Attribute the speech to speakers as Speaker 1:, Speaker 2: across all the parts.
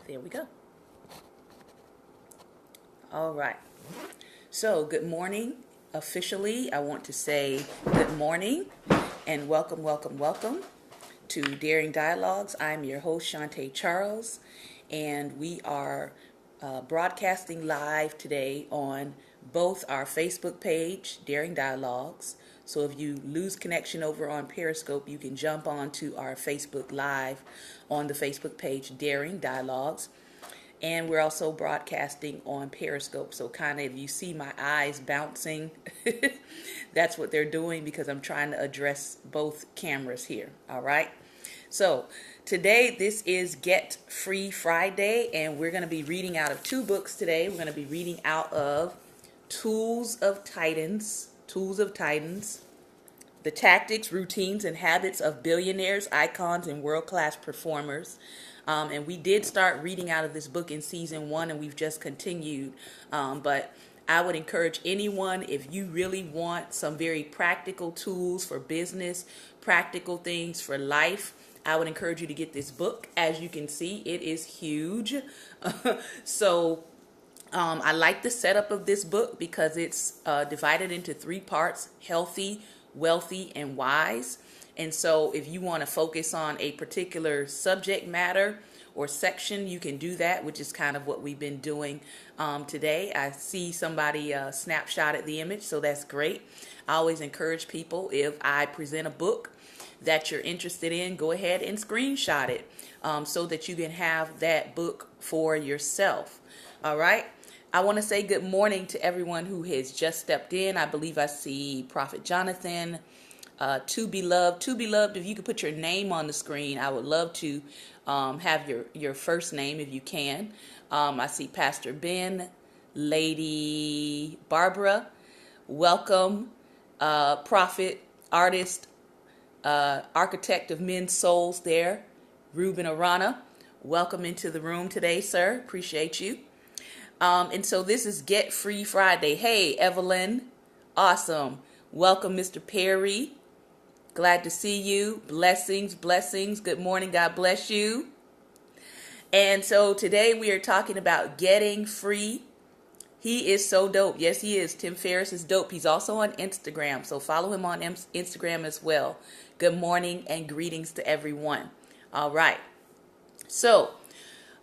Speaker 1: There we go. All right. So, good morning. Officially, I want to say good morning and welcome, welcome, welcome to Daring Dialogues. I'm your host, Shantae Charles, and we are broadcasting live today on both our Facebook page, Daring Dialogues. So if you lose connection over on Periscope, you can jump on to our Facebook Live on the Facebook page, Daring Dialogues. And we're also broadcasting on Periscope. So kind of if you see my eyes bouncing, that's what they're doing because I'm trying to address both cameras here. All right. So today, this is Get Free Friday, and we're going to be reading out of two books today. We're going to be reading out of Tools of Titans, The Tactics, Routines, and Habits of Billionaires, Icons, and World-Class Performers. And we did start reading out of this book in season 1, and we've just continued. But I would encourage anyone, if you really want some very practical tools for business, practical things for life, I would encourage you to get this book. As you can see, it is huge. I like the setup of this book because it's divided into 3 parts: healthy, wealthy, and wise. And so if you want to focus on a particular subject matter or section, you can do that, which is kind of what we've been doing today. I see somebody snapshot at the image, so that's great. I always encourage people, if I present a book that you're interested in, go ahead and screenshot it so that you can have that book for yourself. All right. I want to say good morning to everyone who has just stepped in. I believe I see Prophet Jonathan, To Be Loved. If you could put your name on the screen, I would love to have your first name if you can. I see Pastor Ben, Lady Barbara. Welcome, Prophet, Artist, Architect of Men's Souls there, Ruben Arana. Welcome into the room today, sir. Appreciate you. And so this is Get Free Friday. Hey, Evelyn. Awesome. Welcome, Mr. Perry. Glad to see you. Blessings. Good morning. God bless you. And so today we are talking about getting free. He is so dope. Yes, he is. Tim Ferriss is dope. He's also on Instagram, so follow him on Instagram as well. Good morning and greetings to everyone. All right. So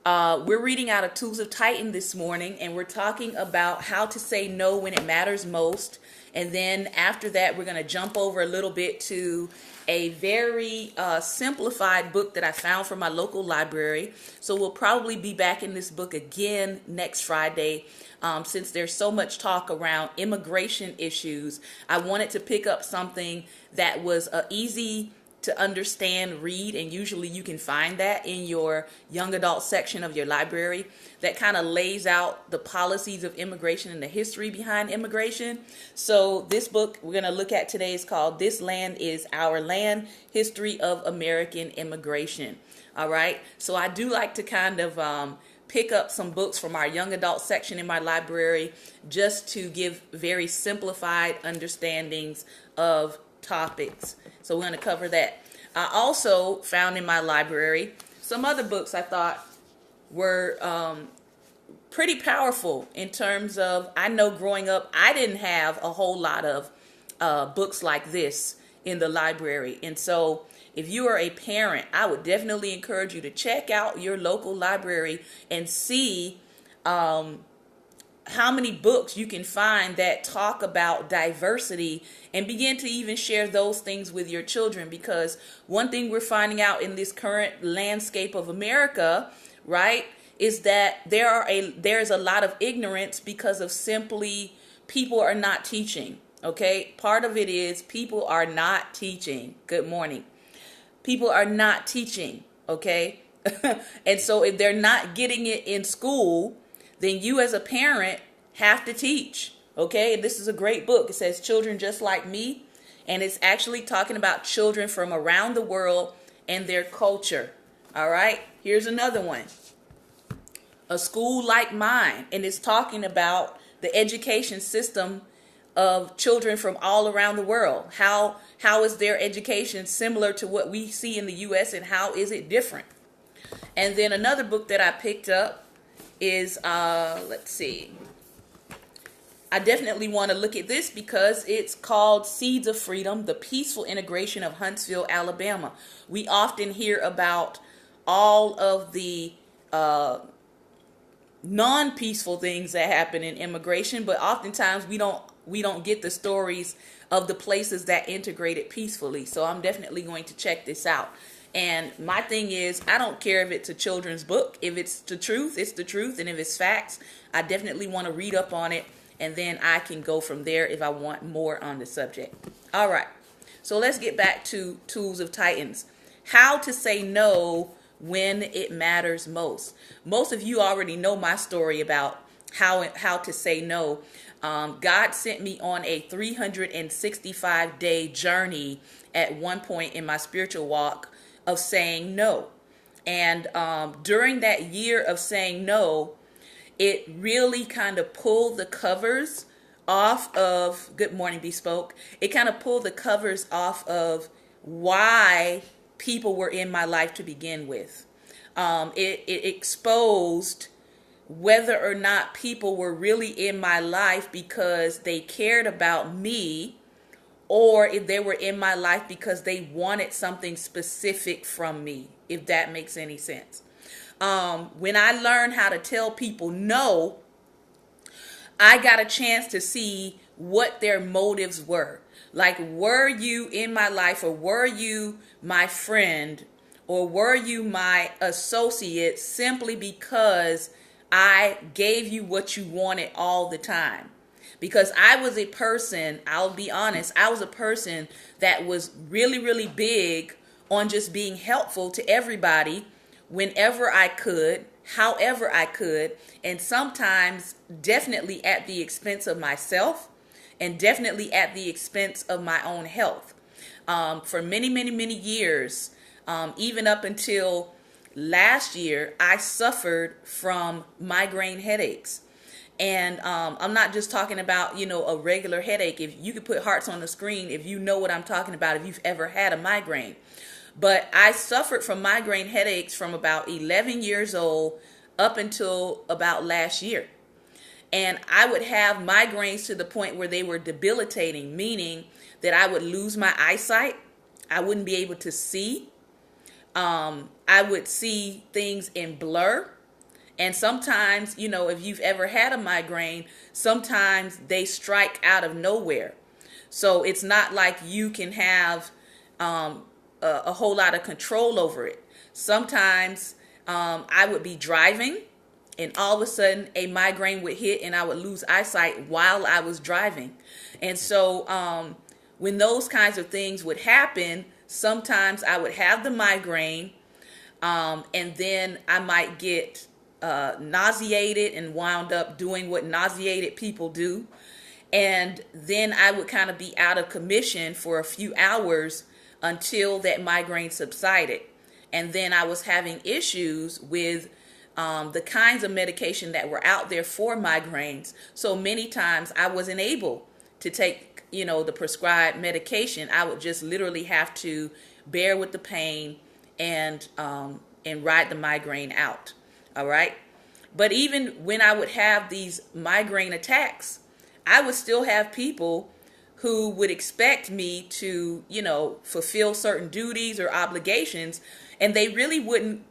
Speaker 1: we're reading out of Tools of Titan this morning, and we're talking about how to say no when it matters most. And then after that, we're going to jump over a little bit to a very simplified book that I found from my local library. So we'll probably be back in this book again next Friday. Since there's so much talk around immigration issues, I wanted to pick up something that was easy to understand read, and usually you can find that in your young adult section of your library, that kind of lays out the policies of immigration and the history behind immigration. So this book we're going to look at today is called This Land Is Our Land: History of American Immigration. All right. So I do like to kind of pick up some books from our young adult section in my library just to give very simplified understandings of topics. So we're going to cover that. I also found in my library some other books I thought were pretty powerful in terms of, I know growing up, I didn't have a whole lot of books like this in the library. And so if you are a parent, I would definitely encourage you to check out your local library and see how many books you can find that talk about diversity, and begin to even share those things with your children. Because one thing we're finding out in this current landscape of America, right, is that there's a lot of ignorance because of simply people are not teaching. Okay, part of it is people are not teaching. Good morning. People are not teaching. Okay, and so if they're not getting it in school, then you as a parent have to teach. Okay, and this is a great book. It says Children Just Like Me, and it's actually talking about children from around the world and their culture. All right, here's another one. A School Like Mine, and it's talking about the education system of children from all around the world. How is their education similar to what we see in the U.S., and how is it different? And then another book that I picked up is, let's see. I definitely want to look at this because it's called Seeds of Freedom, The Peaceful Integration of Huntsville, Alabama. We often hear about all of the non-peaceful things that happen in immigration, but oftentimes we don't get the stories of the places that integrated peacefully. So I'm definitely going to check this out. And my thing is, I don't care if it's a children's book. If it's the truth, it's the truth. And if it's facts, I definitely want to read up on it. And then I can go from there if I want more on the subject. All right. So let's get back to Tools of Titans. How to say no when it matters most. Most of you already know my story about how to say no. God sent me on a 365-day journey at one point in my spiritual walk of saying no. And during that year of saying no, it really kind of pulled the covers off of, good morning, Bespoke. It kind of pulled the covers off of why people were in my life to begin with. It exposed whether or not people were really in my life because they cared about me, or if they were in my life because they wanted something specific from me, if that makes any sense. When I learned how to tell people no, I got a chance to see what their motives were. Like, were you in my life, or were you my friend, or were you my associate simply because I gave you what you wanted all the time? Because I was a person, I'll be honest, I was a person that was really, really big on just being helpful to everybody whenever I could, however I could, and sometimes definitely at the expense of myself, and definitely at the expense of my own health. For many, many, many years, even up until last year, I suffered from migraine headaches. And I'm not just talking about, a regular headache. If you could put hearts on the screen, if you know what I'm talking about, if you've ever had a migraine. But I suffered from migraine headaches from about 11 years old up until about last year. And I would have migraines to the point where they were debilitating, meaning that I would lose my eyesight. I wouldn't be able to see. I would see things in blur. And sometimes, if you've ever had a migraine, sometimes they strike out of nowhere. So it's not like you can have a whole lot of control over it. Sometimes I would be driving, and all of a sudden a migraine would hit and I would lose eyesight while I was driving. And so when those kinds of things would happen, sometimes I would have the migraine, and then I might get nauseated and wound up doing what nauseated people do. And then I would kind of be out of commission for a few hours until that migraine subsided. And then I was having issues with the kinds of medication that were out there for migraines. So many times I wasn't able to take, the prescribed medication. I would just literally have to bear with the pain and ride the migraine out. All right. But even when I would have these migraine attacks, I would still have people who would expect me to, fulfill certain duties or obligations, and they really wouldn't,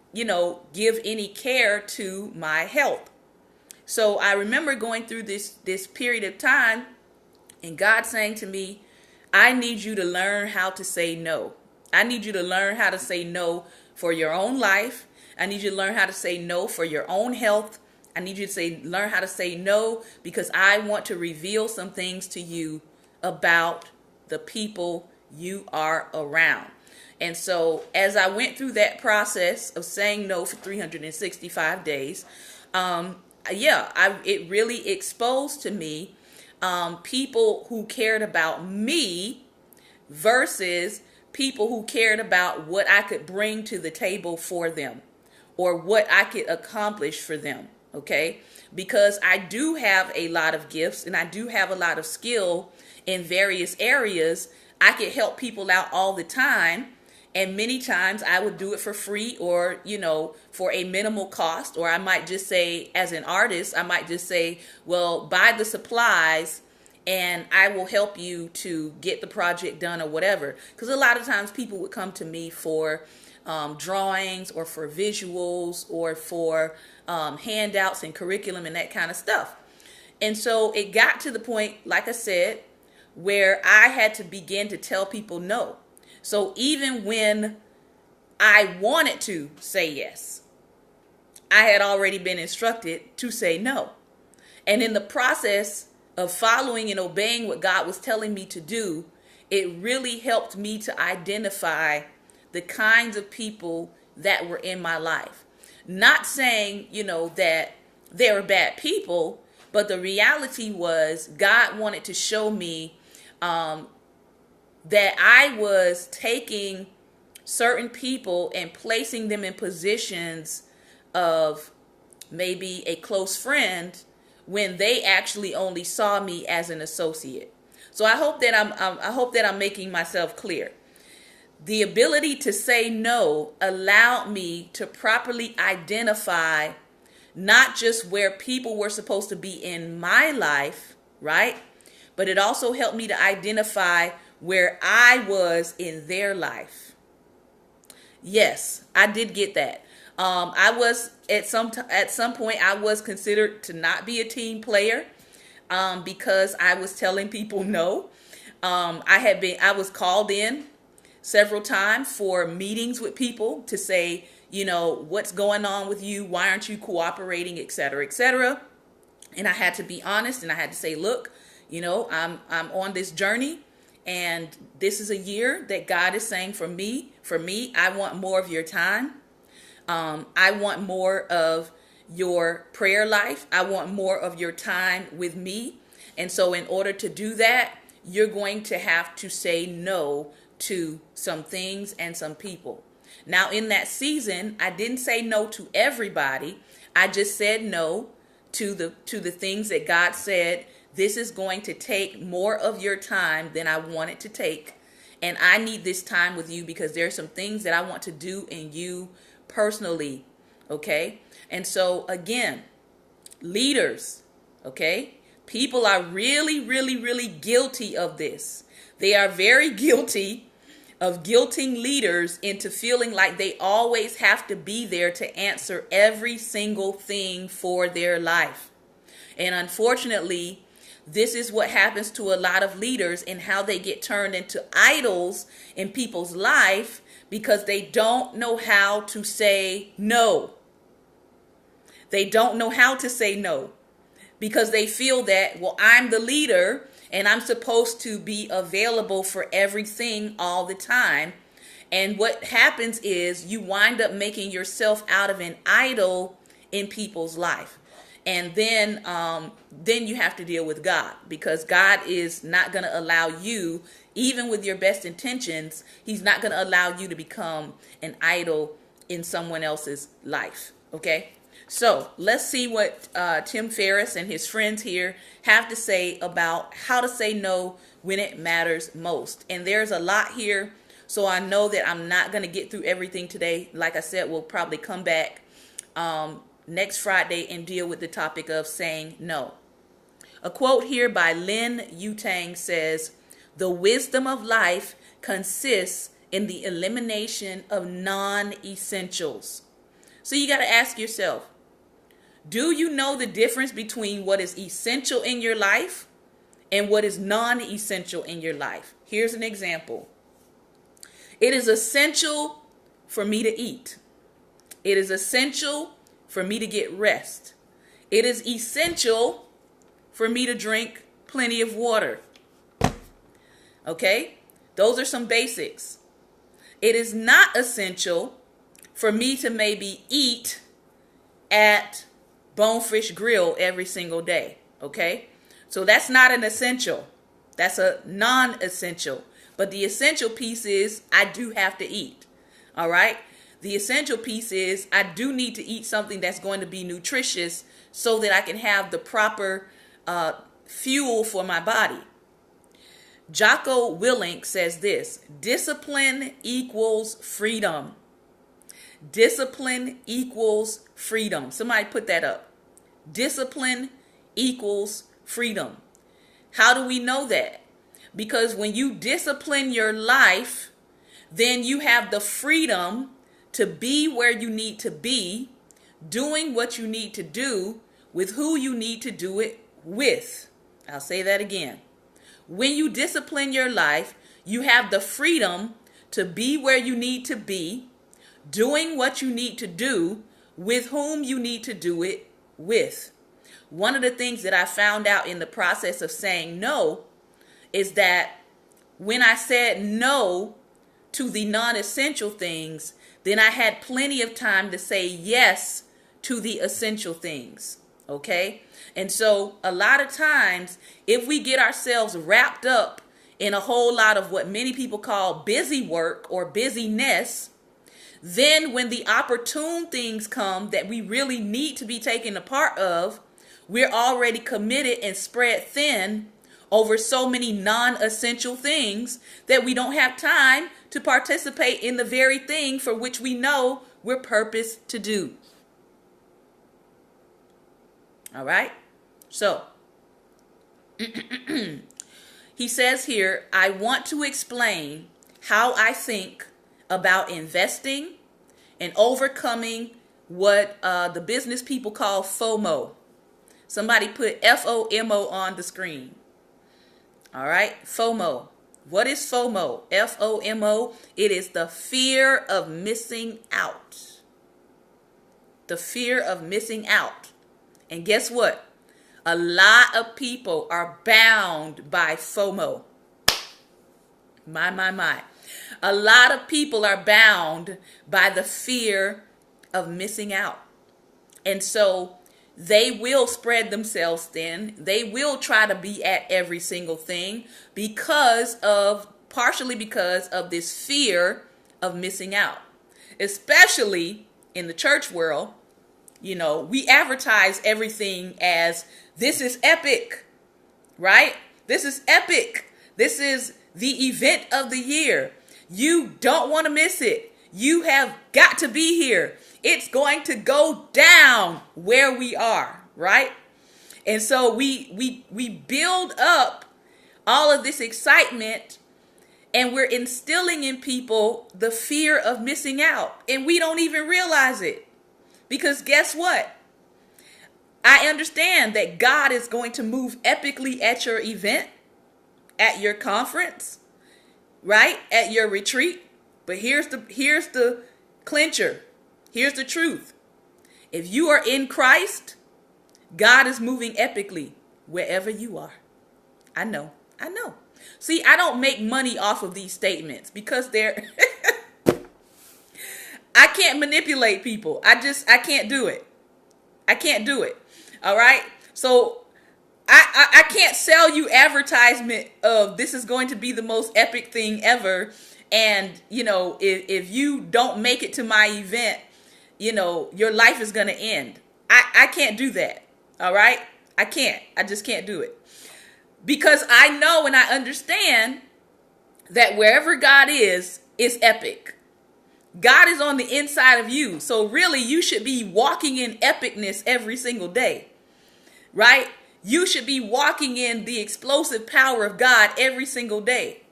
Speaker 1: give any care to my health. So I remember going through this period of time and God saying to me, I need you to learn how to say no. I need you to learn how to say no for your own life. I need you to learn how to say no for your own health. I need you to learn how to say no because I want to reveal some things to you about the people you are around. And so as I went through that process of saying no for 365 days, it really exposed to me people who cared about me versus people who cared about what I could bring to the table for them or what I could accomplish for them. Okay, because I do have a lot of gifts and I do have a lot of skill in various areas. I could help people out all the time. And many times I would do it for free, or, for a minimal cost. Or I might just say, as an artist, I might just say, well, buy the supplies and I will help you to get the project done or whatever. Because a lot of times people would come to me for drawings or for visuals or for handouts and curriculum and that kind of stuff. And so it got to the point, like I said, where I had to begin to tell people no. So even when I wanted to say yes, I had already been instructed to say no. And in the process of following and obeying what God was telling me to do, it really helped me to identify the kinds of people that were in my life. Not saying, that they were bad people, but the reality was God wanted to show me that I was taking certain people and placing them in positions of maybe a close friend when they actually only saw me as an associate. So I hope that I'm making myself clear. The ability to say no allowed me to properly identify not just where people were supposed to be in my life, right? But it also helped me to identify where I was in their life. Yes, I did get that. I was at some point I was considered to not be a team player because I was telling people no. I was called in several times for meetings with people to say, what's going on with you? Why aren't you cooperating, et cetera, et cetera. And I had to be honest, and I had to say, look, I'm on this journey, and this is a year that God is saying for me, I want more of your time. I want more of your prayer life. I want more of your time with me. And so in order to do that, you're going to have to say no to some things and some people. Now, in that season, I didn't say no to everybody. I just said no to the things that God said, this is going to take more of your time than I want it to take. And I need this time with you because there are some things that I want to do in you personally. Okay. And so again, leaders, okay, people are really, really, really guilty of this. They are very guilty of guilting leaders into feeling like they always have to be there to answer every single thing for their life. And unfortunately, this is what happens to a lot of leaders and how they get turned into idols in people's life because they don't know how to say no. They don't know how to say no because they feel that, well, I'm the leader and I'm supposed to be available for everything all the time. And what happens is you wind up making yourself out of an idol in people's life. And then you have to deal with God because God is not going to allow you, even with your best intentions, he's not going to allow you to become an idol in someone else's life. Okay. So let's see what Tim Ferriss and his friends here have to say about how to say no when it matters most. And there's a lot here. So I know that I'm not going to get through everything today. Like I said, we'll probably come back next Friday and deal with the topic of saying no. A quote here by Lin Yutang says, "The wisdom of life consists in the elimination of non-essentials." So you got to ask yourself, do you know the difference between what is essential in your life and what is non-essential in your life? Here's an example. It is essential for me to eat. It is essential for me to get rest. It is essential for me to drink plenty of water. Okay? Those are some basics. It is not essential for me to maybe eat at Bonefish Grill every single day. Okay? So that's not an essential. That's a non-essential. But the essential piece is I do have to eat. All right? The essential piece is I do need to eat something that's going to be nutritious so that I can have the proper fuel for my body. Jocko Willink says this: discipline equals freedom. Discipline equals freedom. Somebody put that up. Discipline equals freedom. How do we know that? Because when you discipline your life, then you have the freedom to be where you need to be, doing what you need to do with who you need to do it with. I'll say that again. When you discipline your life, you have the freedom to be where you need to be, doing what you need to do with whom you need to do it with. One of the things that I found out in the process of saying no is that when I said no to the non-essential things, then I had plenty of time to say yes to the essential things. Okay? And so a lot of times, if we get ourselves wrapped up in a whole lot of what many people call busy work or busyness, then when the opportune things come that we really need to be taken a part of, we're already committed and spread thin over so many non-essential things that we don't have time to participate in the very thing for which we know we're purposed to do. All right? So, he says here, I want to explain how I think about investing and overcoming what the business people call FOMO. Somebody put FOMO on the screen. All right, FOMO. What is FOMO? FOMO. It is the fear of missing out. The fear of missing out. And guess what? A lot of people are bound by FOMO. My. A lot of people are bound by the fear of missing out. And so they will spread themselves thin. They will try to be at every single thing partially because of this fear of missing out. Especially in the church world, you know, we advertise everything as this is epic, right? This is epic. This is the event of the year. You don't want to miss it. You have got to be here. It's going to go down where we are, right? And so we build up all of this excitement, and we're instilling in people the fear of missing out, and we don't even realize it. Because guess what? I understand that God is going to move epically at your event, at your conference, right? At your retreat. But here's the clincher. Here's the truth. If you are in Christ, God is moving epically wherever you are. I know. See, I don't make money off of these statements because they're I can't manipulate people. I can't do it. I can't do it. All right. So I can't sell you advertisement of this is going to be the most epic thing ever. And, you know, if you don't make it to my event, you know, your life is going to end. I can't do that. All right. I can't. I just can't do it. Because I know and I understand that wherever God is epic. God is on the inside of you. So really, you should be walking in epicness every single day, right? You should be walking in the explosive power of God every single day.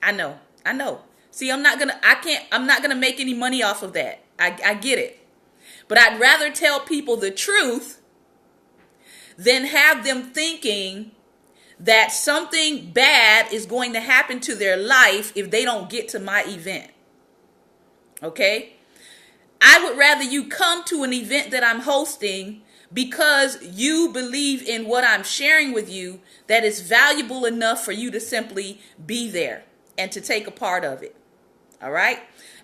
Speaker 1: I know. See, I'm not going to make any money off of that. I get it. But I'd rather tell people the truth than have them thinking that something bad is going to happen to their life if they don't get to my event. Okay? I would rather you come to an event that I'm hosting because you believe in what I'm sharing with you that is valuable enough for you to simply be there and to take a part of it. All right?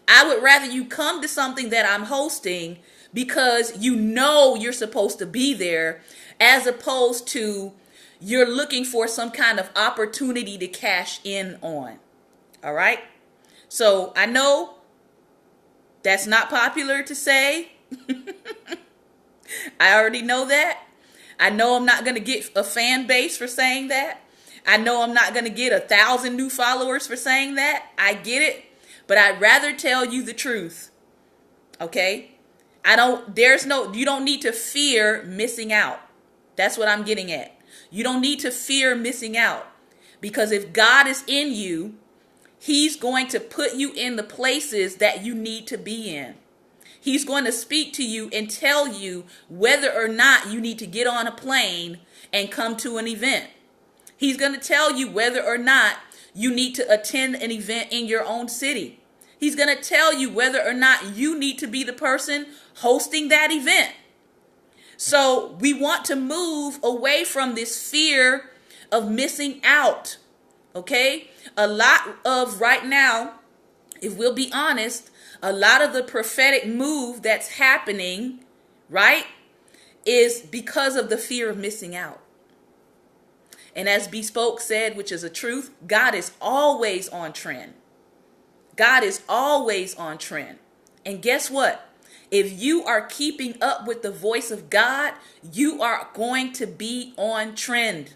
Speaker 1: I would rather you come to something that I'm hosting because you know you're supposed to be there, as opposed to you're looking for some kind of opportunity to cash in on. All right? So I know that's not popular to say. I already know that. I know I'm not going to get a fan base for saying that. I know I'm not going to get 1,000 new followers for saying that. I get it. But I'd rather tell you the truth. Okay? You don't need to fear missing out. That's what I'm getting at. You don't need to fear missing out. Because if God is in you, He's going to put you in the places that you need to be in. He's going to speak to you and tell you whether or not you need to get on a plane and come to an event. He's going to tell you whether or not you need to attend an event in your own city. He's going to tell you whether or not you need to be the person hosting that event. So we want to move away from this fear of missing out. Okay? A lot of right now, if we'll be honest, a lot of the prophetic move that's happening, right, is because of the fear of missing out. And as Bespoke said, which is a truth, God is always on trend. God is always on trend. And guess what? If you are keeping up with the voice of God, you are going to be on trend.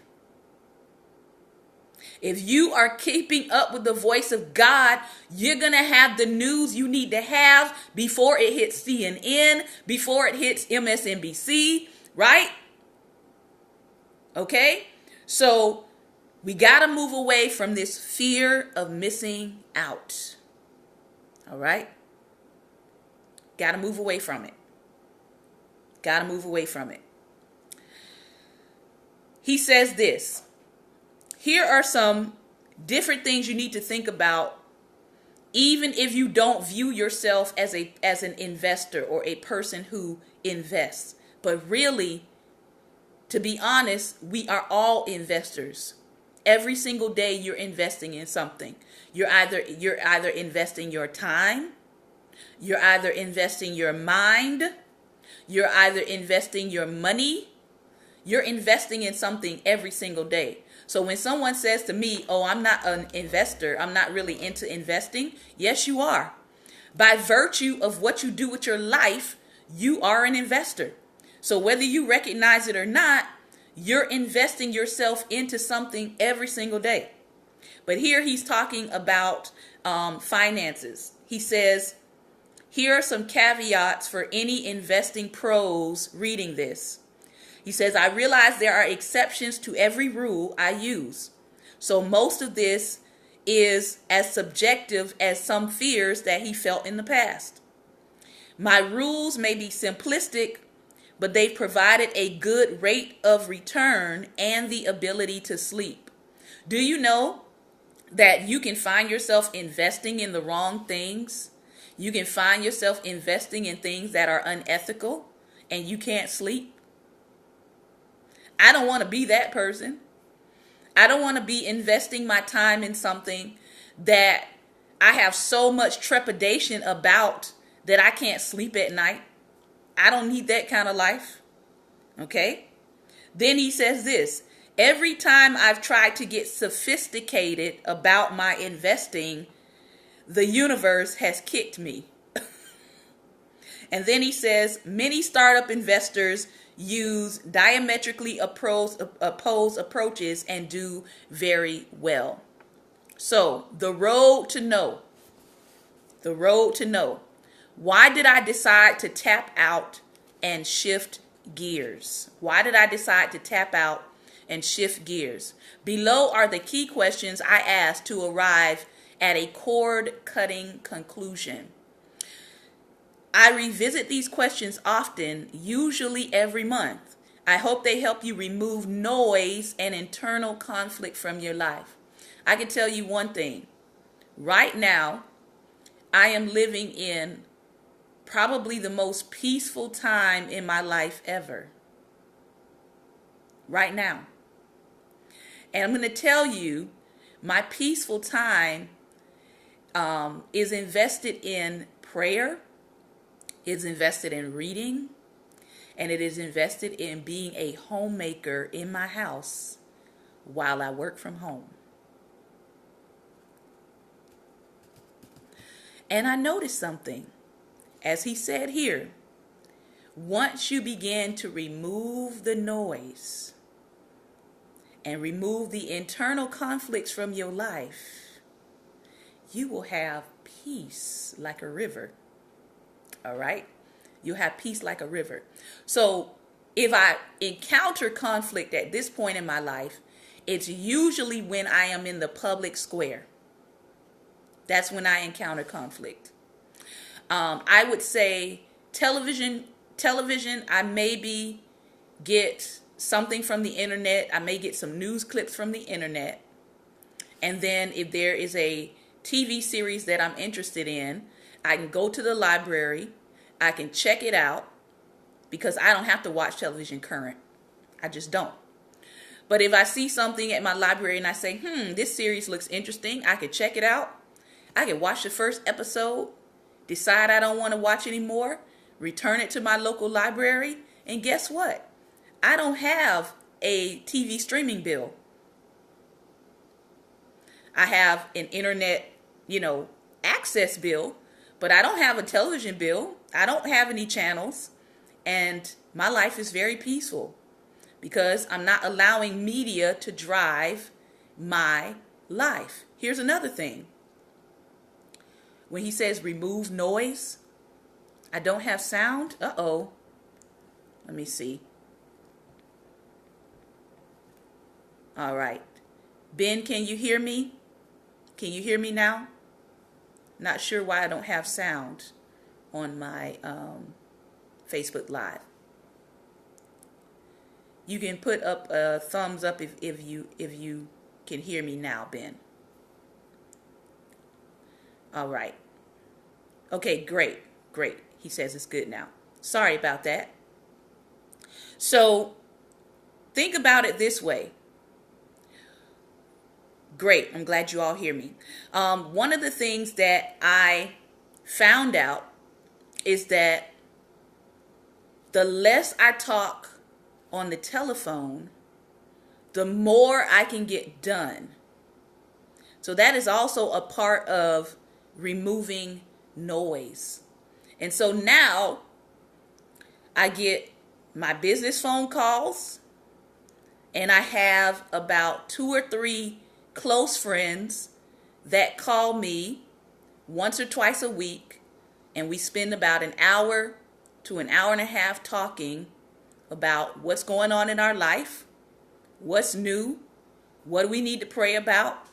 Speaker 1: If you are keeping up with the voice of God, you're going to have the news you need to have before it hits CNN, before it hits MSNBC, right? Okay? So we got to move away from this fear of missing out. All right? Got to move away from it. Got to move away from it. He says this. Here are some different things you need to think about, even if you don't view yourself as an investor or a person who invests. But really, to be honest, we are all investors. Every single day you're investing in something. You're either investing your time, you're either investing your mind, you're either investing your money. You're investing in something every single day. So when someone says to me, oh, I'm not an investor, I'm not really into investing. Yes, you are. By virtue of what you do with your life, you are an investor. So whether you recognize it or not, you're investing yourself into something every single day. But here he's talking about finances. He says, here are some caveats for any investing pros reading this. He says, I realize there are exceptions to every rule I use. So most of this is as subjective as some fears that he felt in the past. My rules may be simplistic, but they've provided a good rate of return and the ability to sleep. Do you know that you can find yourself investing in the wrong things? You can find yourself investing in things that are unethical and you can't sleep? I don't want to be that person. I don't want to be investing my time in something that I have so much trepidation about that I can't sleep at night. I don't need that kind of life. Okay? Then he says this, every time I've tried to get sophisticated about my investing, the universe has kicked me. And then he says, many startup investors use diametrically opposed approaches and do very well. So the road to know. Why did I decide to tap out and shift gears? Why did I decide to tap out and shift gears? Below are the key questions I asked to arrive at a cord-cutting conclusion. I revisit these questions often, usually every month. I hope they help you remove noise and internal conflict from your life. I can tell you one thing. Right now, I am living in probably the most peaceful time in my life ever. Right now. And I'm going to tell you, my peaceful time is invested in prayer. It's invested in reading, and it is invested in being a homemaker in my house while I work from home. And I noticed something. As he said here, once you begin to remove the noise and remove the internal conflicts from your life, you will have peace like a river. All right? You'll have peace like a river. So if I encounter conflict at this point in my life, it's usually when I am in the public square. That's when I encounter conflict. I would say television, I maybe get something from the internet. I may get some news clips from the internet. And then if there is a TV series that I'm interested in, I can go to the library. I can check it out because I don't have to watch television current. I just don't. But if I see something at my library and I say, this series looks interesting, I can check it out. I can watch the first episode, decide I don't want to watch anymore, return it to my local library, and guess what? I don't have a TV streaming bill. I have an internet, access bill, but I don't have a television bill. I don't have any channels, and my life is very peaceful because I'm not allowing media to drive my life. Here's another thing. When he says remove noise, I don't have sound. Uh-oh. Let me see. All right. Ben, can you hear me? Can you hear me now? Not sure why I don't have sound on my Facebook Live. You can put up a thumbs up if you can hear me now, Ben. All right. Okay, great. He says it's good now. Sorry about that. So think about it this way. Great. I'm glad you all hear me. One of the things that I found out is that the less I talk on the telephone, the more I can get done. So that is also a part of removing noise. And so now I get my business phone calls, and I have about 2 or 3 close friends that call me once or twice a week, and we spend about an hour to an hour and a half talking about what's going on in our life, what's new, what do we need to pray about,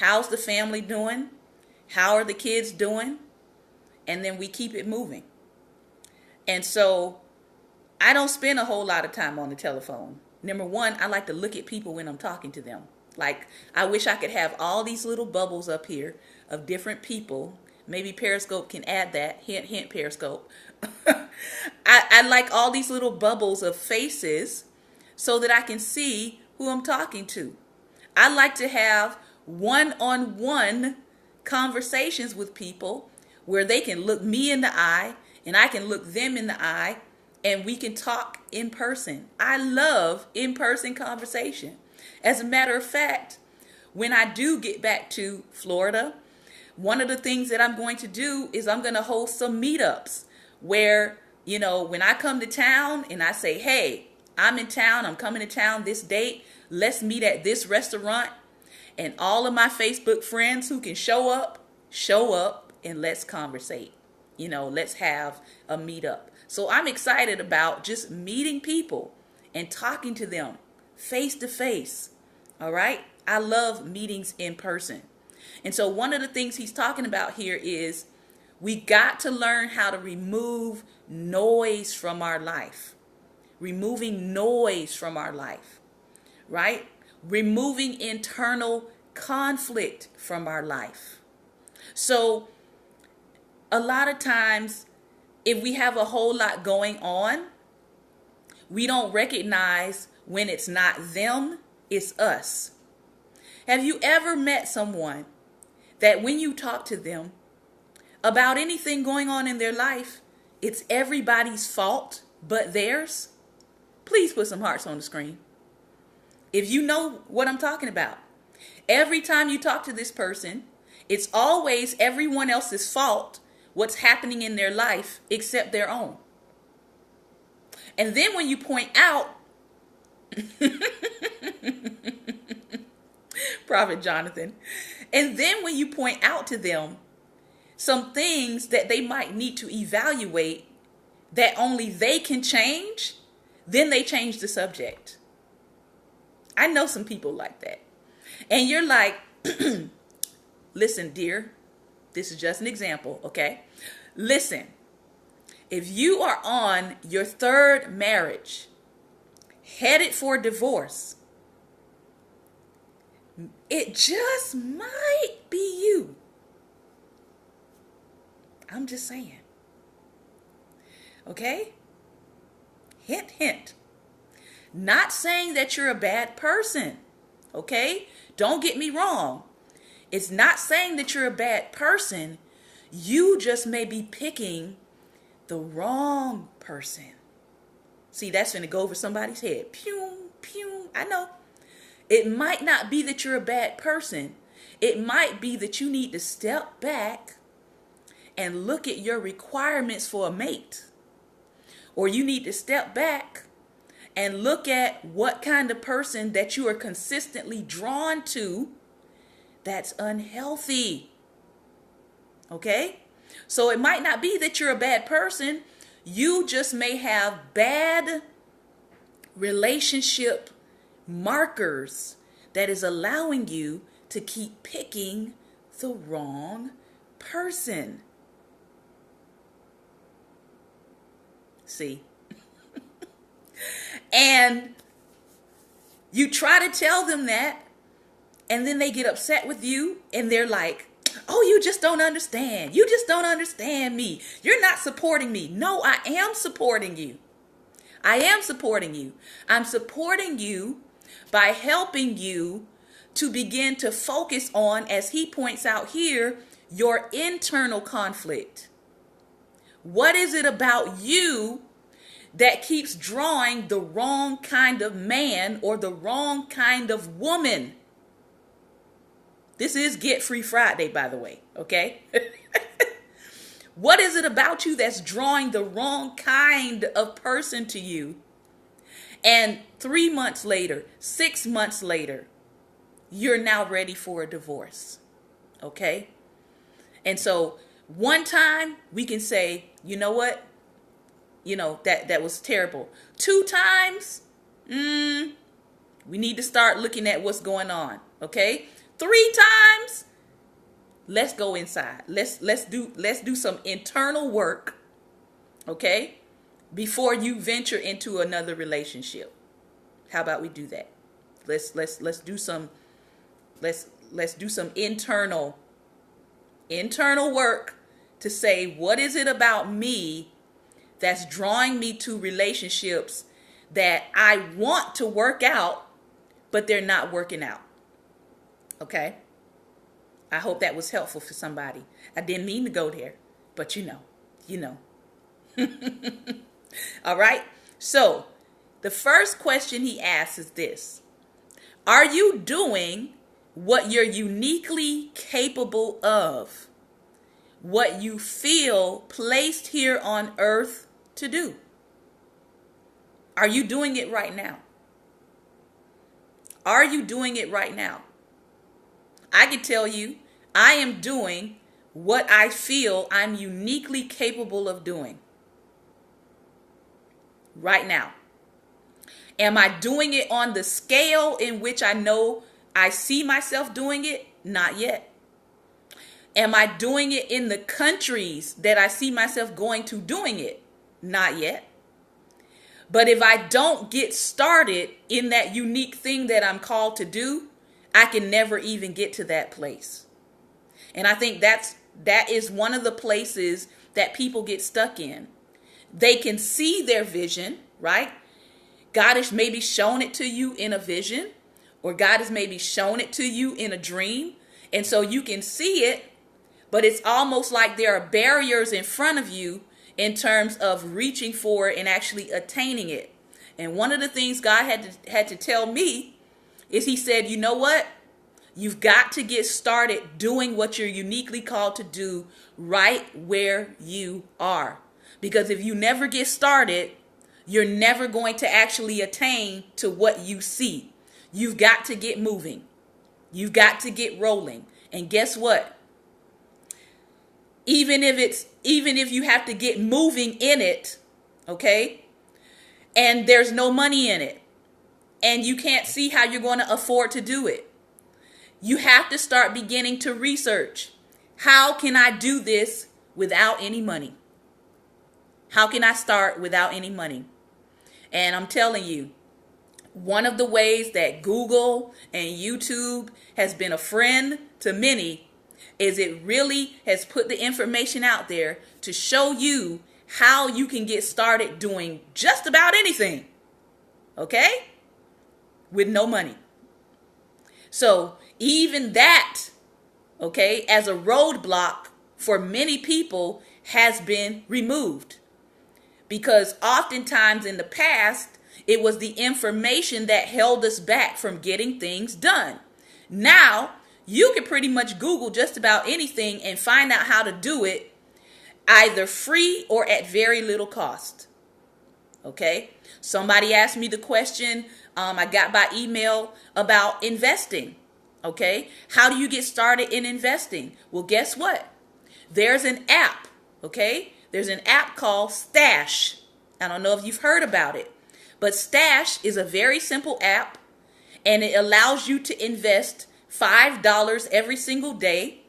Speaker 1: how's the family doing, how are the kids doing, and then we keep it moving. And so I don't spend a whole lot of time on the telephone. Number one, I like to look at people when I'm talking to them. Like, I wish I could have all these little bubbles up here of different people. Maybe Periscope can add that. Hint, hint, Periscope. I like all these little bubbles of faces so that I can see who I'm talking to. I like to have one-on-one conversations with people where they can look me in the eye and I can look them in the eye and we can talk in person. I love in-person conversation. As a matter of fact, when I do get back to Florida, one of the things that I'm going to do is I'm going to host some meetups where, when I come to town and I say, hey, I'm in town, I'm coming to town this date, let's meet at this restaurant. And all of my Facebook friends who can show up and let's conversate. Let's have a meetup. So I'm excited about just meeting people and talking to them face to face. All right? I love meetings in person. And so one of the things he's talking about here is we got to learn how to remove noise from our life. Removing noise from our life. Right? Removing internal conflict from our life. So a lot of times, if we have a whole lot going on, we don't recognize when it's not them, it's us. Have you ever met someone that when you talk to them about anything going on in their life, it's everybody's fault but theirs? Please put some hearts on the screen. If you know what I'm talking about. Every time you talk to this person, it's always everyone else's fault what's happening in their life except their own. And then when you point out Prophet Jonathan. And then when you point out to them some things that they might need to evaluate that only they can change, then they change the subject. I know some people like that. And you're like, listen, dear, this is just an example, okay? Listen, if you are on your third marriage, headed for divorce, it just might be you. I'm just saying. Okay? Hint, hint. Not saying that you're a bad person. Okay? Don't get me wrong. It's not saying that you're a bad person. You just may be picking the wrong person. See, that's going to go over somebody's head. Pew, pew. I know. It might not be that you're a bad person. It might be that you need to step back and look at your requirements for a mate. Or you need to step back and look at what kind of person that you are consistently drawn to that's unhealthy. Okay? So it might not be that you're a bad person. You just may have bad relationship markers that is allowing you to keep picking the wrong person. See? And you try to tell them that, and then they get upset with you, and they're like, oh, you just don't understand. You just don't understand me. You're not supporting me. No, I am supporting you. I am supporting you. I'm supporting you by helping you to begin to focus on, as he points out here, your internal conflict. What is it about you that keeps drawing the wrong kind of man or the wrong kind of woman? This is Get Free Friday, by the way, okay? What is it about you that's drawing the wrong kind of person to you? And 3 months later, 6 months later, you're now ready for a divorce, okay? And so one time we can say, you know what? You know, that was terrible. 2 times, we need to start looking at what's going on, okay? 3 times, let's go inside. Let's do some internal work, okay? Before you venture into another relationship. How about we do that? Let's do some internal work to say, what is it about me that's drawing me to relationships that I want to work out, but they're not working out? Okay? I hope that was helpful for somebody. I didn't mean to go there, but you know. All right? So, the first question he asks is this: are you doing what you're uniquely capable of? What you feel placed here on earth to do? Are you doing it right now? Are you doing it right now? I can tell you, I am doing what I feel I'm uniquely capable of doing right now. Am I doing it on the scale in which I know I see myself doing it? Not yet. Am I doing it in the countries that I see myself going to doing it? Not yet. But if I don't get started in that unique thing that I'm called to do, I can never even get to that place. And I think that is one of the places that people get stuck in. They can see their vision, right? God has maybe shown it to you in a vision, or God has maybe shown it to you in a dream. And so you can see it, but it's almost like there are barriers in front of you in terms of reaching for it and actually attaining it. And one of the things God had to tell me is he said, you know what? You've got to get started doing what you're uniquely called to do right where you are. Because if you never get started, you're never going to actually attain to what you see. You've got to get moving. You've got to get rolling. And guess what? Even if you have to get moving in it, okay? And there's no money in it, and you can't see how you're going to afford to do it, you have to start beginning to research. How can I do this without any money? How can I start without any money? And I'm telling you, one of the ways that Google and YouTube has been a friend to many is it really has put the information out there to show you how you can get started doing just about anything, okay, with no money. So even that, okay, as a roadblock for many people has been removed, because oftentimes in the past, it was the information that held us back from getting things done. Now, you can pretty much Google just about anything and find out how to do it, either free or at very little cost. Okay? Somebody asked me the question I got by email about investing. Okay? How do you get started in investing? Well, guess what? There's an app. Okay? There's an app called Stash. I don't know if you've heard about it, but Stash is a very simple app, and it allows you to invest $5 every single day,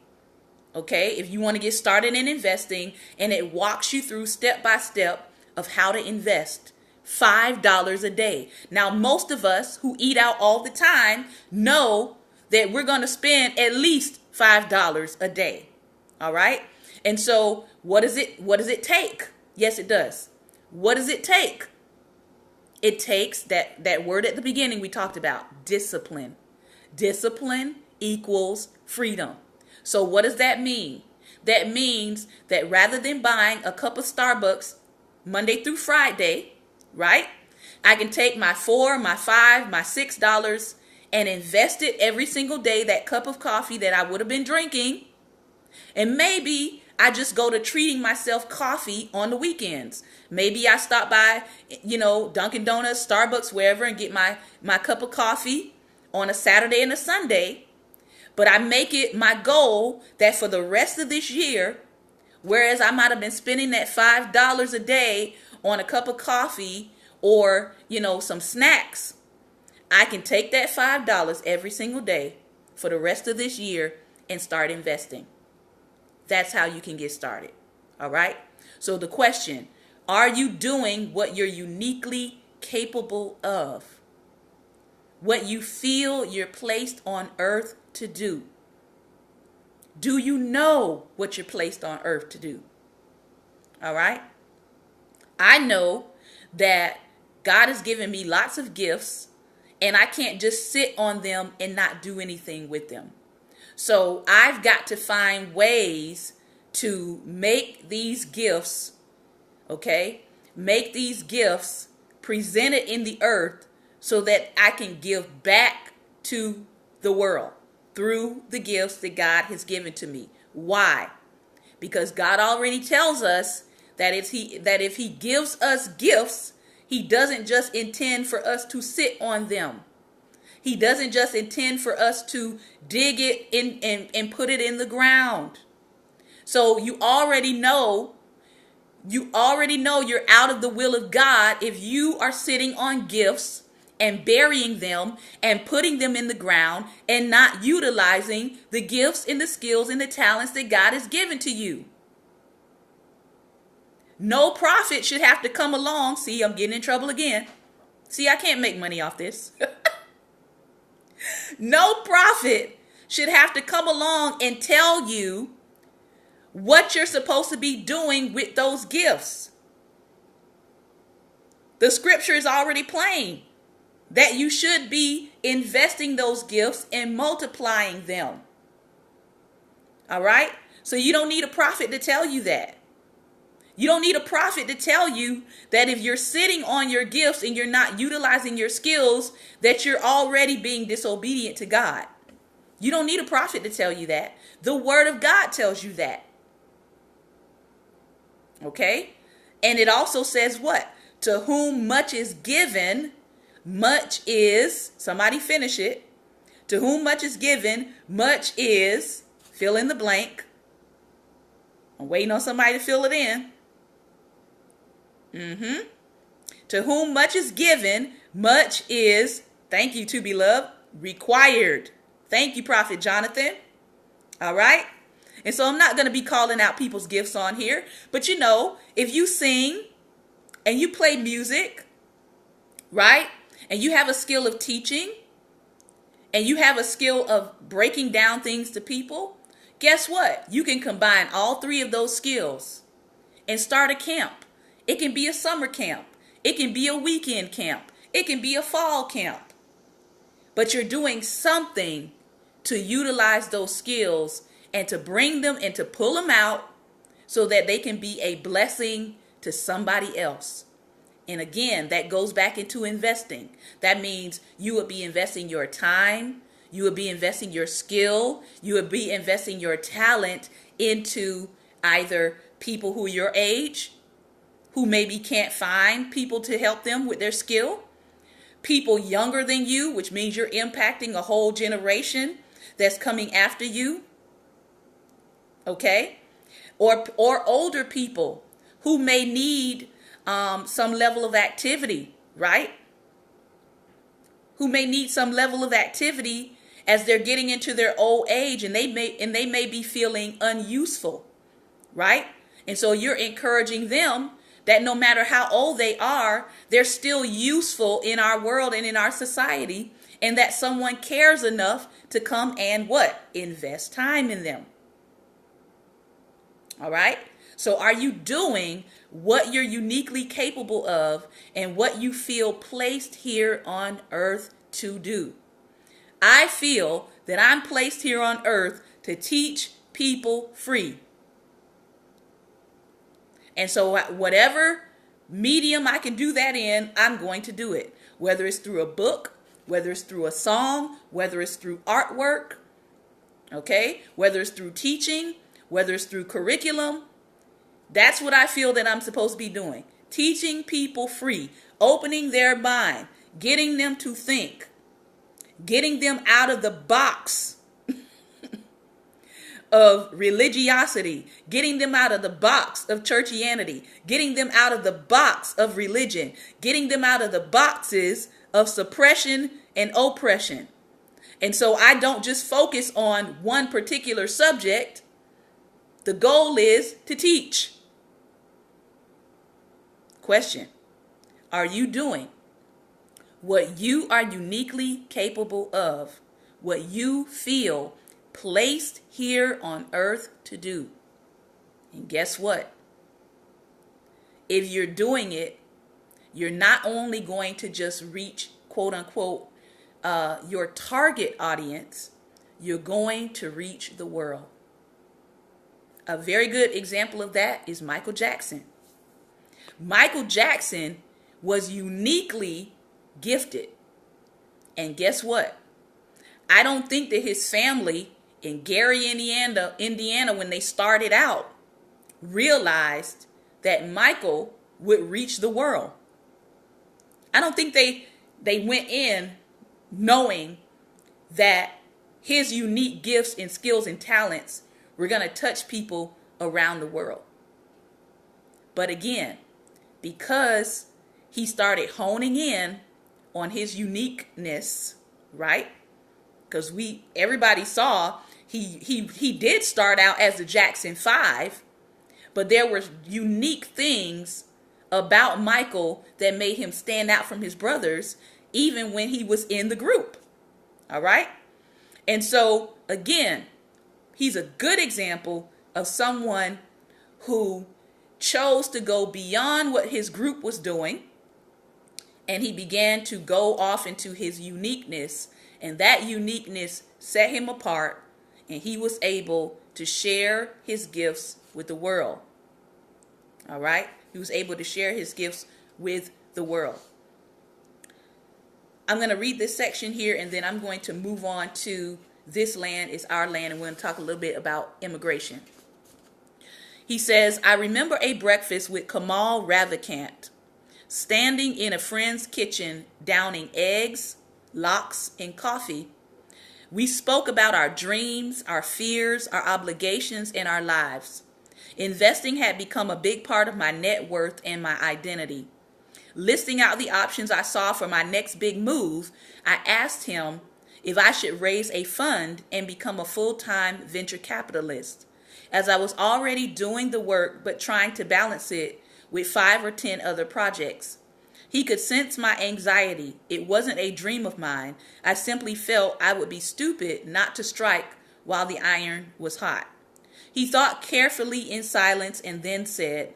Speaker 1: okay, if you want to get started in investing, and it walks you through step by step of how to invest $5 a day. Now, most of us who eat out all the time know that we're going to spend at least $5 a day, all right? And so what does it take? Yes, it does. What does it take? It takes that word at the beginning we talked about, discipline. Discipline equals freedom. So what does that mean? That means that rather than buying a cup of Starbucks Monday through Friday, right? I can take my $4, my $5, my $6 and invest it every single day, that cup of coffee that I would have been drinking. And maybe I just go to treating myself coffee on the weekends. Maybe I stop by, Dunkin' Donuts, Starbucks, wherever, and get my cup of coffee on a Saturday and a Sunday. But I make it my goal that for the rest of this year, whereas I might have been spending that $5 a day on a cup of coffee or, some snacks, I can take that $5 every single day for the rest of this year and start investing. That's how you can get started. All right? So the question, are you doing what you're uniquely capable of? What you feel you're placed on earth to do? Do you know what you're placed on earth to do? All right? I know that God has given me lots of gifts, and I can't just sit on them and not do anything with them. So I've got to find ways to make these gifts, okay, make these gifts presented in the earth so that I can give back to the world through the gifts that God has given to me. Why? Because God already tells us that if he gives us gifts, he doesn't just intend for us to sit on them. He doesn't just intend for us to dig it in and put it in the ground. So you already know you're out of the will of God if you are sitting on gifts and burying them and putting them in the ground and not utilizing the gifts and the skills and the talents that God has given to you. No prophet should have to come along. See, I'm getting in trouble again. See, I can't make money off this. No prophet should have to come along and tell you what you're supposed to be doing with those gifts. The scripture is already plain that you should be investing those gifts and multiplying them. All right? So you don't need a prophet to tell you that. You don't need a prophet to tell you that if you're sitting on your gifts and you're not utilizing your skills, that you're already being disobedient to God. You don't need a prophet to tell you that. The word of God tells you that. Okay? And it also says what? To whom much is given, much is, somebody finish it, To whom much is given, much is, fill in the blank. I'm waiting on somebody to fill it in. To whom much is given, much is, thank you, to be loved, required. Thank you, Prophet Jonathan. All right. And so I'm not going to be calling out people's gifts on here. But you know, if you sing and you play music, right? And you have a skill of teaching and you have a skill of breaking down things to people, guess what? You can combine all three of those skills and start a camp. It can be a summer camp. It can be a weekend camp. It can be a fall camp. But you're doing something to utilize those skills and to bring them and to pull them out so that they can be a blessing to somebody else. And again, that goes back into investing. That means you would be investing your time, you would be investing your skill, you would be investing your talent into either people who are your age, who maybe can't find people to help them with their skill, people younger than you, which means you're impacting a whole generation that's coming after you, okay? Or older people who may need some level of activity, right? Who may need some level of activity as they're getting into their old age, and they may be feeling unuseful, right? And so you're encouraging them that no matter how old they are, they're still useful in our world and in our society, and that someone cares enough to come and what? Invest time in them. All right? So are you doing what you're uniquely capable of and what you feel placed here on earth to do? I feel that I'm placed here on earth to teach people free. And so whatever medium I can do that in, I'm going to do it. Whether it's through a book, whether it's through a song, whether it's through artwork, okay? Whether it's through teaching, whether it's through curriculum. That's what I feel that I'm supposed to be doing. Teaching people free, opening their mind, getting them to think, getting them out of the box of religiosity, getting them out of the box of churchianity, getting them out of the box of religion, getting them out of the boxes of suppression and oppression. And so I don't just focus on one particular subject. The goal is to teach. Question: are you doing what you are uniquely capable of, what you feel placed here on earth to do? And guess what? If you're doing it, you're not only going to just reach, quote unquote, your target audience, you're going to reach the world. A very good example of that is Michael Jackson. Michael Jackson was uniquely gifted. And guess what? I don't think that his family in Gary, Indiana, when they started out, realized that Michael would reach the world. I don't think they went in knowing that his unique gifts and skills and talents were going to touch people around the world. But again, because he started honing in on his uniqueness, right? Because everybody saw he did start out as the Jackson 5, but there were unique things about Michael that made him stand out from his brothers, even when he was in the group. All right? And so, again, he's a good example of someone who chose to go beyond what his group was doing, and he began to go off into his uniqueness, and that uniqueness set him apart, and he was able to share his gifts with the world. All right? He was able to share his gifts with the world. I'm going to read this section here, and then I'm going to move on to This Land is Our Land, and we're going to talk a little bit about immigration. He says, I remember a breakfast with Kamal Ravikant, standing in a friend's kitchen, downing eggs, lox, and coffee, We spoke about our dreams, our fears, our obligations, and our lives. Investing had become a big part of my net worth and my identity. Listing out the options I saw for my next big move, I asked him if I should raise a fund and become a full-time venture capitalist, as I was already doing the work but trying to balance it with 5 or 10 other projects. He could sense my anxiety. It wasn't a dream of mine. I simply felt I would be stupid not to strike while the iron was hot. He thought carefully in silence and then said,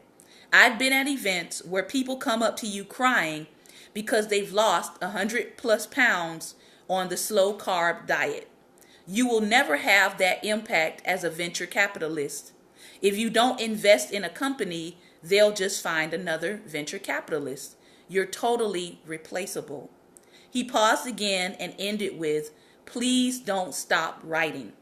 Speaker 1: I've been at events where people come up to you crying because they've lost 100+ pounds on the slow carb diet. You will never have that impact as a venture capitalist. If you don't invest in a company, they'll just find another venture capitalist. You're totally replaceable. He paused again and ended with, please don't stop writing.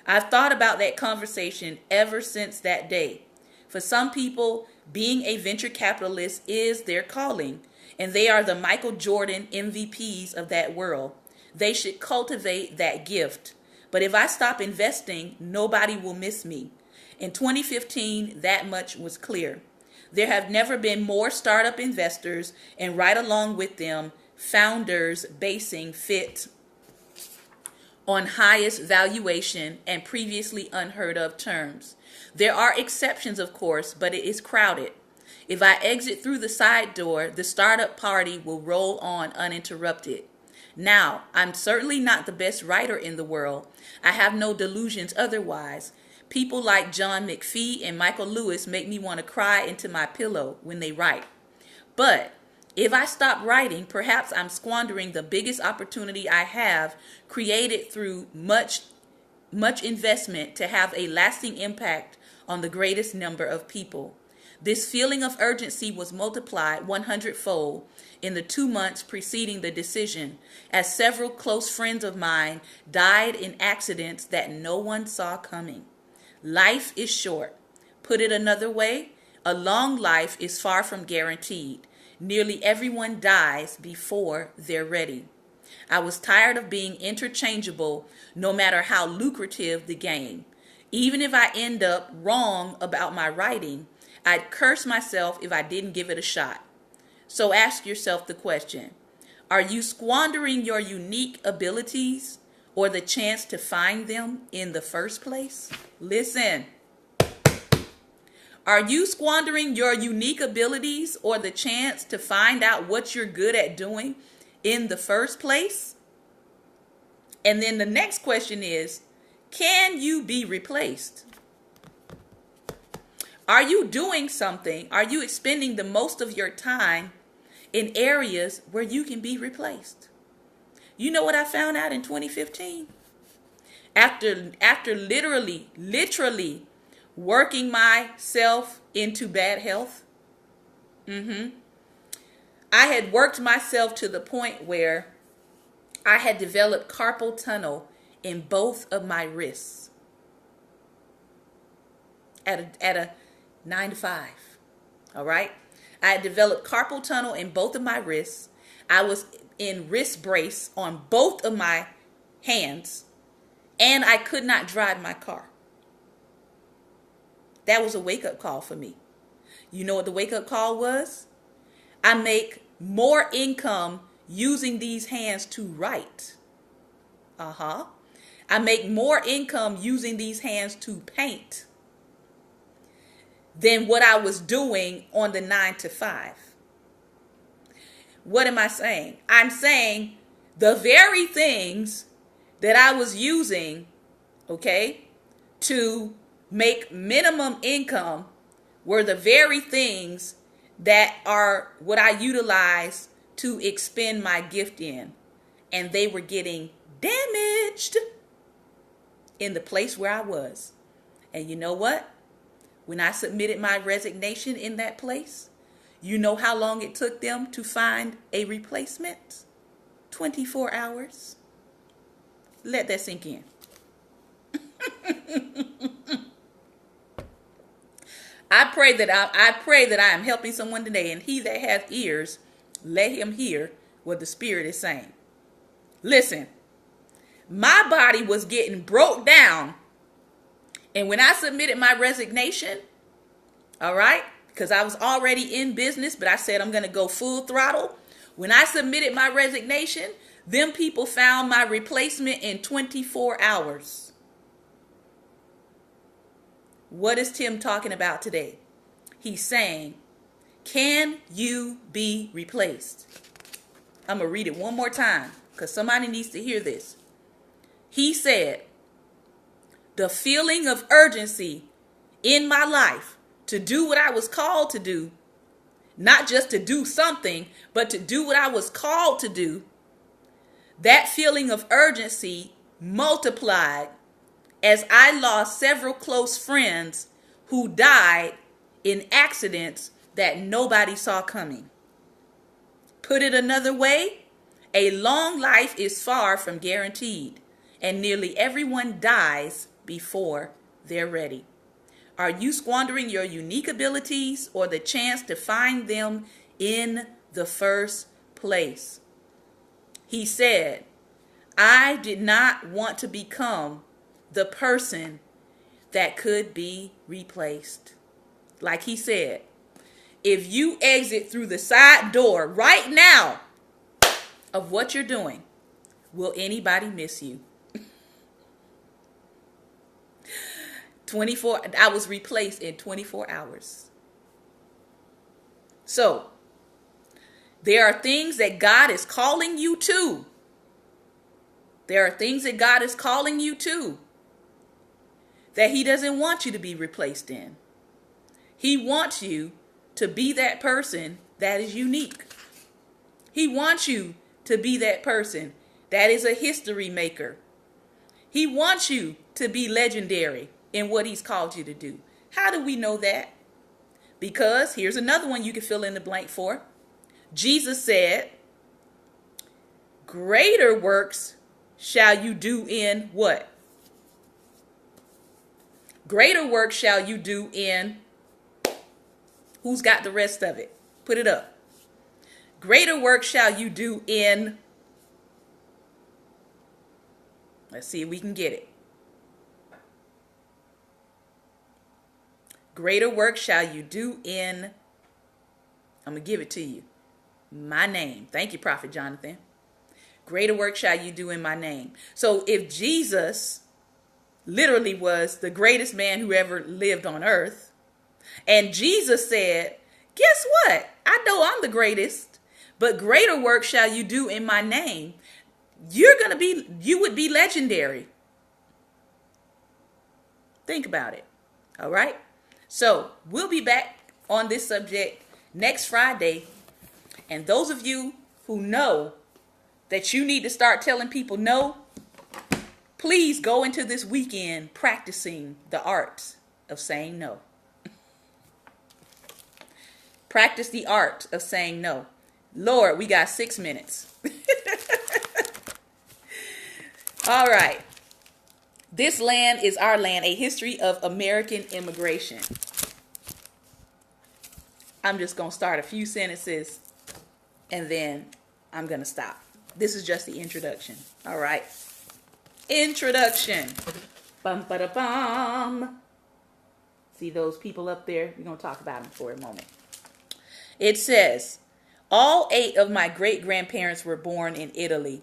Speaker 1: I've thought about that conversation ever since that day. For some people, being a venture capitalist is their calling, and they are the Michael Jordan MVPs of that world. They should cultivate that gift. But if I stop investing, nobody will miss me. In 2015, that much was clear. There have never been more startup investors, and right along with them, founders basing fit on highest valuation and previously unheard of terms. There are exceptions, of course, but it is crowded. If I exit through the side door, the startup party will roll on uninterrupted. Now, I'm certainly not the best writer in the world. I have no delusions otherwise. People like John McPhee and Michael Lewis make me want to cry into my pillow when they write. But if I stop writing, perhaps I'm squandering the biggest opportunity I have created through much investment to have a lasting impact on the greatest number of people. This feeling of urgency was multiplied 100-fold in the 2 months preceding the decision, as several close friends of mine died in accidents that no one saw coming. Life is short. Put it another way, a long life is far from guaranteed. Nearly everyone dies before they're ready. I was tired of being interchangeable, no matter how lucrative the game. Even if I end up wrong about my writing, I'd curse myself if I didn't give it a shot. So ask yourself the question, are you squandering your unique abilities or the chance to find them in the first place? Listen. Are you squandering your unique abilities or the chance to find out what you're good at doing in the first place? And then the next question is, can you be replaced? Are you doing something? Are you expending the most of your time in areas where you can be replaced? You know what I found out in 2015? After literally working myself into bad health. I had worked myself to the point where I had developed carpal tunnel in both of my wrists at a 9 to 5. All right. I had developed carpal tunnel in both of my wrists. I was in wrist brace on both of my hands, and I could not drive my car. That was a wake-up call for me. You know what the wake-up call was? I make more income using these hands to write. I make more income using these hands to paint than what I was doing on the 9 to 5. What am I saying? I'm saying the very things that I was using, to make minimum income were the very things that are what I utilize to expend my gift in. And they were getting damaged in the place where I was. And you know what? When I submitted my resignation in that place, you know how long it took them to find a replacement? 24 hours. Let that sink in. I pray that I am helping someone today, and he that hath ears, let him hear what the Spirit is saying. Listen, My body was getting broke down. And when I submitted my resignation, all right, because I was already in business, but I said I'm going to go full throttle. When I submitted my resignation, them people found my replacement in 24 hours. What is Tim talking about today? He's saying, can you be replaced? I'm going to read it one more time because somebody needs to hear this. He said, the feeling of urgency in my life to do what I was called to do, not just to do something, but to do what I was called to do, that feeling of urgency multiplied as I lost several close friends who died in accidents that nobody saw coming. Put it another way, a long life is far from guaranteed, and nearly everyone dies before they're ready. Are you squandering your unique abilities or the chance to find them in the first place? He said, I did not want to become the person that could be replaced. Like he said, if you exit through the side door right now of what you're doing, will anybody miss you? I was replaced in 24 hours. So, there are things that God is calling you to. There are things that God is calling you to that he doesn't want you to be replaced in. He wants you to be that person that is unique. He wants you to be that person that is a history maker. He wants you to be legendary in what he's called you to do. How do we know that? Because here's another one you can fill in the blank for. Jesus said, greater works shall you do in what? Greater work shall you do in. Who's got the rest of it? Put it up. Greater work shall you do in. Let's see if we can get it. Greater work shall you do in. I'm going to give it to you. My name. Thank you, Prophet Jonathan. Greater work shall you do in my name. So if Jesus literally was the greatest man who ever lived on earth, and Jesus said, guess what? I know I'm the greatest, but greater work shall you do in my name. You would be legendary. Think about it. All right. So we'll be back on this subject next Friday. And those of you who know that you need to start telling people no, please go into this weekend practicing the art of saying no. Practice the art of saying no. Lord, we got 6 minutes. All right. This land is our land, a history of American immigration. I'm just going to start a few sentences and then I'm going to stop. This is just the introduction. All right. Introduction. Bum, ba, da, bum. See those people up there? We're going to talk about them for a moment. It says, all 8 of my great-grandparents were born in Italy.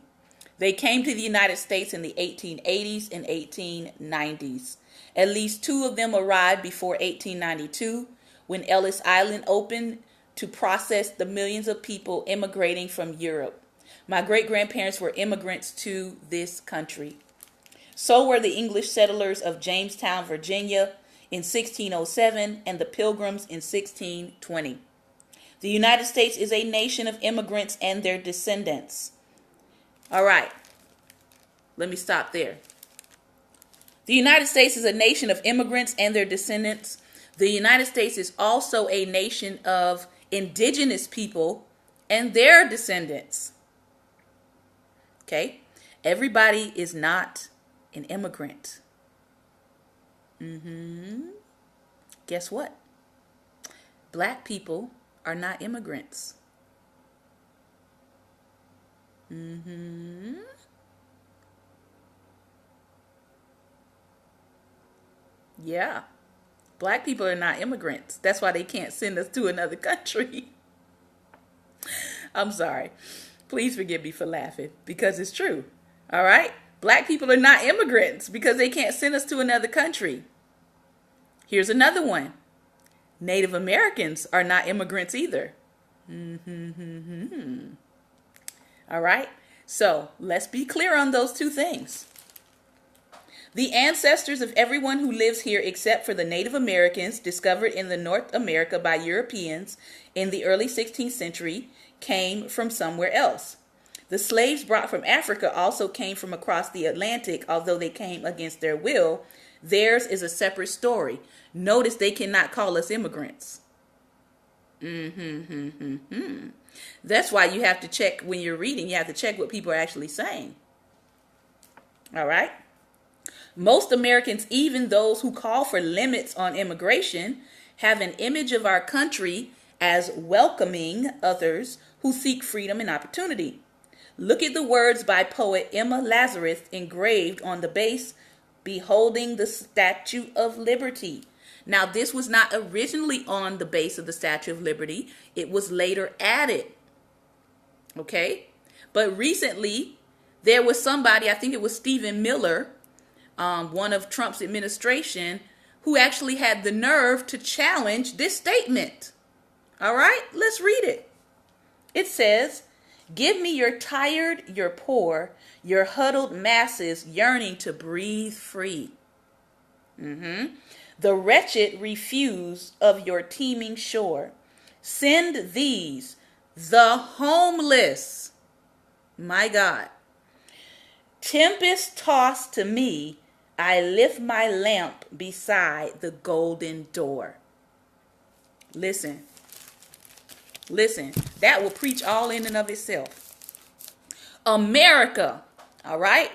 Speaker 1: They came to the United States in the 1880s and 1890s. At least 2 of them arrived before 1892, when Ellis Island opened to process the millions of people immigrating from Europe. My great-grandparents were immigrants to this country. So were the English settlers of Jamestown, Virginia in 1607 and the Pilgrims in 1620. The United States is a nation of immigrants and their descendants. All right, let me stop there. The United States is a nation of immigrants and their descendants. The United States is also a nation of indigenous people and their descendants. Okay, everybody is not an immigrant. Guess what? Black people are not immigrants. Yeah. Black people are not immigrants. That's why they can't send us to another country. I'm sorry. Please forgive me for laughing because it's true. All right? Black people are not immigrants because they can't send us to another country. Here's another one. Native Americans are not immigrants either. All right? So let's be clear on those two things. The ancestors of everyone who lives here except for the Native Americans discovered in the North America by Europeans in the early 16th century came from somewhere else. The slaves brought from Africa also came from across the Atlantic, although they came against their will. Theirs is a separate story. Notice they cannot call us immigrants. That's why you have to check when you're reading. You have to check what people are actually saying. All right? Most Americans, even those who call for limits on immigration, have an image of our country as welcoming others who seek freedom and opportunity. Look at the words by poet Emma Lazarus engraved on the base, beholding the Statue of Liberty. Now, this was not originally on the base of the Statue of Liberty. It was later added. Okay? But recently, there was somebody, I think it was Stephen Miller, one of Trump's administration, who actually had the nerve to challenge this statement. All right, let's read it. It says, "Give me your tired, your poor, your huddled masses yearning to breathe free. The wretched refuse of your teeming shore. Send these, the homeless, my God. Tempest tossed to me, I lift my lamp beside the golden door." Listen, that will preach all in and of itself. America, all right?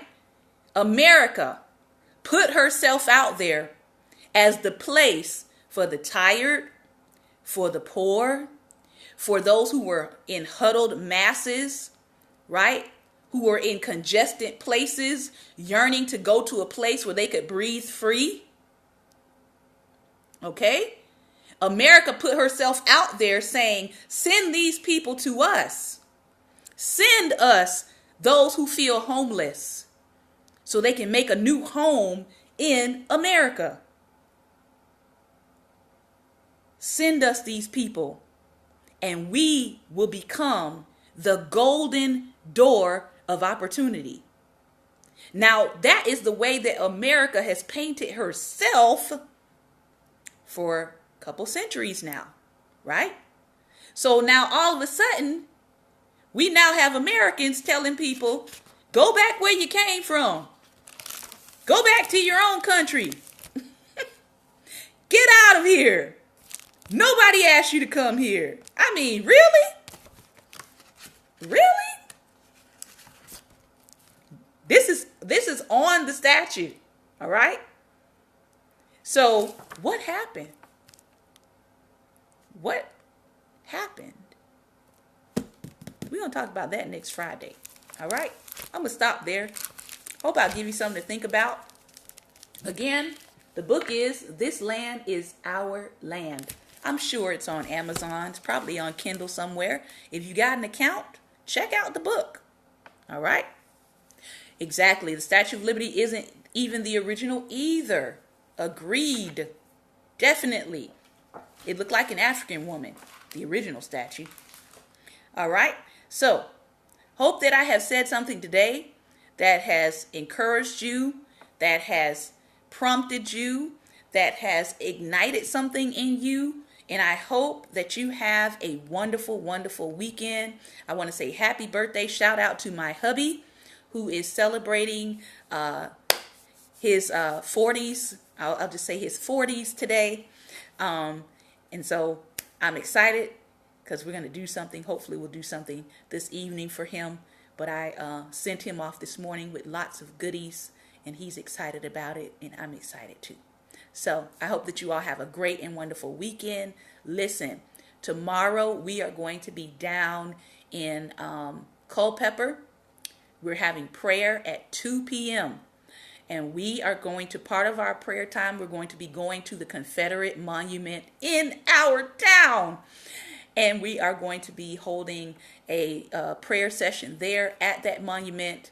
Speaker 1: America put herself out there as the place for the tired, for the poor, for those who were in huddled masses, right? Who were in congested places, yearning to go to a place where they could breathe free. Okay? America put herself out there saying, send these people to us. Send us those who feel homeless so they can make a new home in America. Send us these people and we will become the golden door of opportunity. Now, that is the way that America has painted herself for a couple centuries now, right? So now all of a sudden, we now have Americans telling people, go back where you came from. Go back to your own country. Get out of here. Nobody asked you to come here. I mean, really? Really? This is on the statute, all right? So what happened? What happened? We're going to talk about that next Friday, all right? I'm going to stop there. Hope I'll give you something to think about. Again, the book is This Land is Our Land. I'm sure it's on Amazon. It's probably on Kindle somewhere. If you got an account, check out the book, all right? Exactly. The Statue of Liberty isn't even the original either. Agreed. Definitely. It looked like an African woman, the original statue. All right. So, hope that I have said something today that has encouraged you, that has prompted you, that has ignited something in you. And I hope that you have a wonderful, wonderful weekend. I want to say happy birthday. Shout out to my hubby, who is celebrating his 40s. I'll just say his 40s today. And so I'm excited because we're going to do something. Hopefully we'll do something this evening for him. But I sent him off this morning with lots of goodies, and he's excited about it, and I'm excited too. So I hope that you all have a great and wonderful weekend. Listen, tomorrow we are going to be down in Culpeper. We're having prayer at 2 p.m. And we are going to, part of our prayer time, we're going to be going to the Confederate Monument in our town. And we are going to be holding a prayer session there at that monument,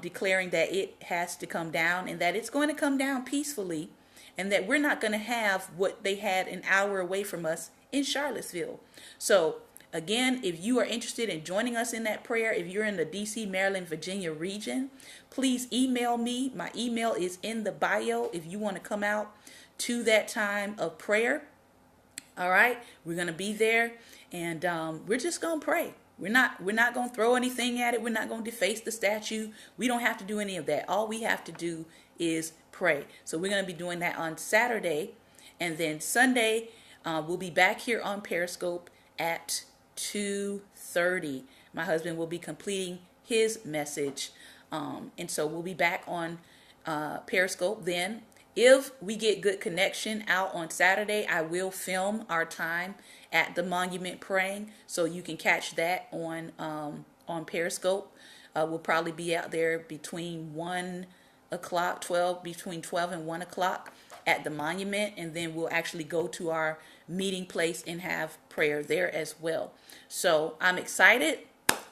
Speaker 1: declaring that it has to come down and that it's going to come down peacefully, and that we're not going to have what they had an hour away from us in Charlottesville. So again, if you are interested in joining us in that prayer, if you're in the DC, Maryland, Virginia region, please email me. My email is in the bio if you want to come out to that time of prayer. All right, we're going to be there, and we're just going to pray. We're not going to throw anything at it. We're not going to deface the statue. We don't have to do any of that. All we have to do is pray. So we're going to be doing that on Saturday, and then Sunday we'll be back here on Periscope at 2:30. My husband will be completing his message, and so we'll be back on Periscope then. If we get good connection out on Saturday, I will film our time at the monument praying, so you can catch that on Periscope. We'll probably be out there between 1 o'clock, between 12 and 1 o'clock at the monument, and then we'll actually go to our meeting place and have prayer there as well. So I'm excited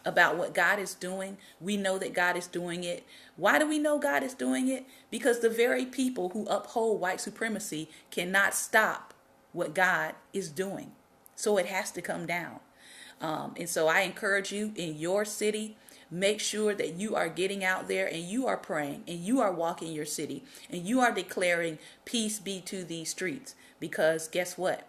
Speaker 1: about what God is doing. We know that God is doing it. Why do we know God is doing it? Because the very people who uphold white supremacy cannot stop what God is doing. So it has to come down. And so I encourage you in your city, make sure that you are getting out there and you are praying and you are walking your city and you are declaring peace be to these streets. Because guess what?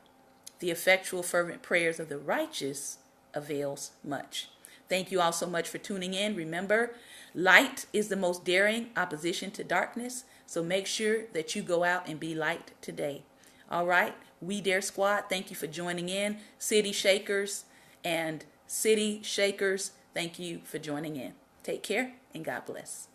Speaker 1: The effectual fervent prayers of the righteous avails much. Thank you all so much for tuning in. Remember, light is the most daring opposition to darkness. So make sure that you go out and be light today. All right. We Dare Squad, thank you for joining in. City Shakers and City Shakers, thank you for joining in. Take care and God bless.